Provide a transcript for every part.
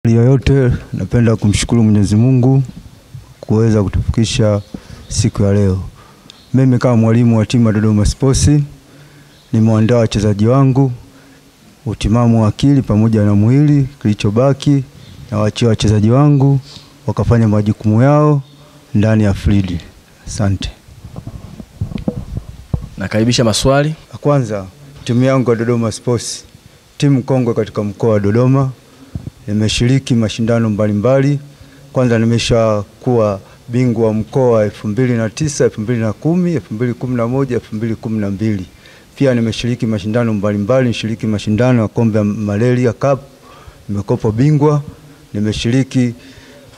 Yoyote napenda kumshukuru Mwenyezi Mungu kuweza kutufikisha siku ya leo. Mimi kama mwalimu wa timu ya Dodoma Sports nimeandaa wachezaji wangu utimamu wa akili pamoja na mwili, kilichobaki na waachia wachezaji wangu wakafanya majukumu yao ndani ya field. Asante. Nakaribisha maswali. Kwanza, timu yangu ya Dodoma Sports, timu kongwe katika mkoa wa Dodoma. Nimeshiriki mashindano mbalimbali. Kwanza nimeshakuwa bingwa wa mkoa 2009, 2010, 2011, 2012. Pia nimeshiriki mashindano mbalimbali, nishiriki mashindano ya kombe ya Malaria Cup, nimekopa bingwa. Nimeshiriki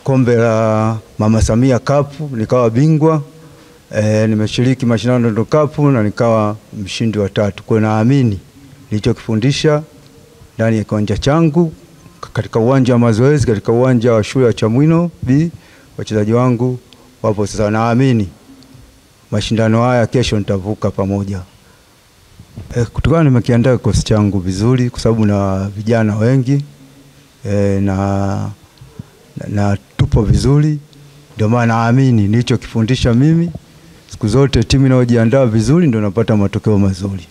kombe la Mama Samia Cup, nikawa bingwa. Nimeshiriki mashindano Ndo Cup na nikawa mshindi wa 3. Kwa naamini nilichokifundisha ndani ya kiwanja changu, katika uwanja wa mazoezi, katika uwanja wa shule ya Chamwino B, wachezaji wangu wapo sasa. Naamini mashindano haya kesho nitavuka pamoja. Kutokana nimekiandaa kikosi changu vizuri kwa sababu na vijana wengi na tupo vizuri, ndio maana naamini nilichokifundisha mimi siku zote timu inayojiandaa vizuri ndio napata matokeo mazuri.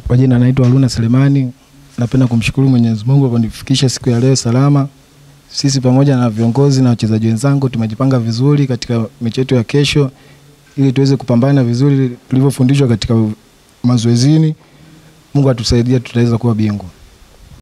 Kwa jina naitwa Haruna Selemani. Napenda kumshukuru Mwenyezi Mungu kwa kunifikisha siku ya leo salama. Sisi pamoja na viongozi na wachezaji wenzangu tumejipanga vizuri katika mechi yetu ya kesho ili tuweze kupambana vizuri tulivyofundishwa katika mazoezini. Mungu atusaidie, tutaweza kuwa bingwa.